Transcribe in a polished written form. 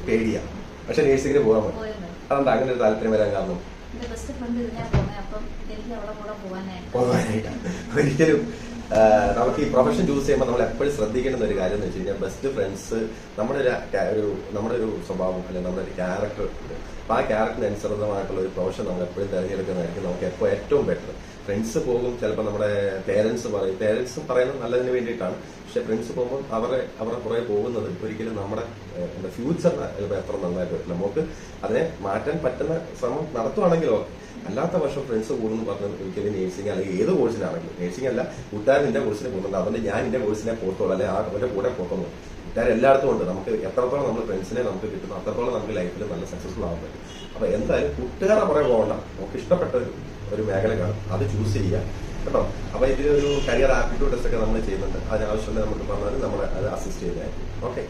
പേടിയാ. പക്ഷെ നേഴ്സിംഗിന് പോകാൻ പറ്റും. അതുകൊണ്ട് അങ്ങനെ ഒരു താല്പര്യം വരാൻ കാരണം പോകാനായിട്ടാണ്. ഒരിക്കലും നമുക്ക് ഈ പ്രൊഫഷൻ ചൂസ് ചെയ്യുമ്പോൾ നമ്മൾ എപ്പോഴും ശ്രദ്ധിക്കേണ്ട ഒരു കാര്യം എന്ന് വെച്ച് കഴിഞ്ഞാൽ ബെസ്റ്റ് ഫ്രണ്ട്സ് നമ്മുടെ ഒരു സ്വഭാവം അല്ലെങ്കിൽ നമ്മുടെ ഒരു ക്യാരക്ടർ ഉണ്ട്. അപ്പൊ ആ ക്യാരക്ടറിന് അനുസൃതമായിട്ടുള്ള ഒരു പ്രൊഫഷൻ നമ്മൾ എപ്പോഴും തിരഞ്ഞെടുക്കുന്നതായിരിക്കും നമുക്ക് എപ്പോൾ ഏറ്റവും ബെറ്റർ. ഫ്രണ്ട്സ് പോകും, ചിലപ്പോൾ നമ്മുടെ പേരൻസും പറയുന്നത് നല്ലതിന് വേണ്ടിയിട്ടാണ്. പക്ഷെ ഫ്രണ്ട്സ് പോകുമ്പോൾ അവരുടെ പുറകെ പോകുന്നത് ഒരിക്കലും നമ്മുടെ ഫ്യൂച്ചറിന് ചിലപ്പോൾ എത്ര നന്നായിട്ട് വരില്ല. നമുക്ക് അതിനെ മാറ്റാൻ പറ്റുന്ന ശ്രമം നടത്തുവാണെങ്കിലോ, അല്ലാത്ത വർഷം ഫ്രണ്ട്സ് കൂടുന്നു പറഞ്ഞത് ഒരിക്കലും നേഴ്സിംഗ് അല്ലെങ്കിൽ ഏത് കോഴ്സിനാണെങ്കിലും, നേഴ്സിംഗ് അല്ല കൂട്ടുകാരൻ ഇന്റെ കോഴ്സിന് പോകുന്നുണ്ട് അതുകൊണ്ട് ഞാൻ ഇന്റെ കോഴ്സിനെ പോകത്തുള്ളൂ അല്ലെങ്കിൽ അവന്റെ കൂടെ പോകത്തുള്ളൂ. കൂട്ടുകാർ എല്ലായിടത്തും ഉണ്ട്. നമുക്ക് എത്രത്തോളം നമ്മൾ ഫ്രണ്ട്സിനെ നമുക്ക് കിട്ടുന്നു അത്രത്തോളം നമുക്ക് ലൈഫിൽ നല്ല സക്സസ്ഫുൾ ആവാൻ പറ്റും. അപ്പൊ എന്തായാലും കൂട്ടുകാരെ പുറകെ പോകണ്ട, നമുക്ക് ഇഷ്ടപ്പെട്ട ഒരു മേഖല കാണും, അത് ചൂസ് ചെയ്യുക കേട്ടോ. അപ്പൊ ഇതിലൊരു കരിയർ ആപ്റ്റിറ്റ്യൂഡ് ടെസ്റ്റ് ഒക്കെ നമ്മൾ ചെയ്യുന്നുണ്ട്. അതിനാവശ്യമുണ്ടെങ്കിൽ നമുക്ക് പറഞ്ഞാൽ നമ്മൾ അത് അസിസ്റ്റ് ചെയ്യുന്നതായിരിക്കും. ഓക്കെ.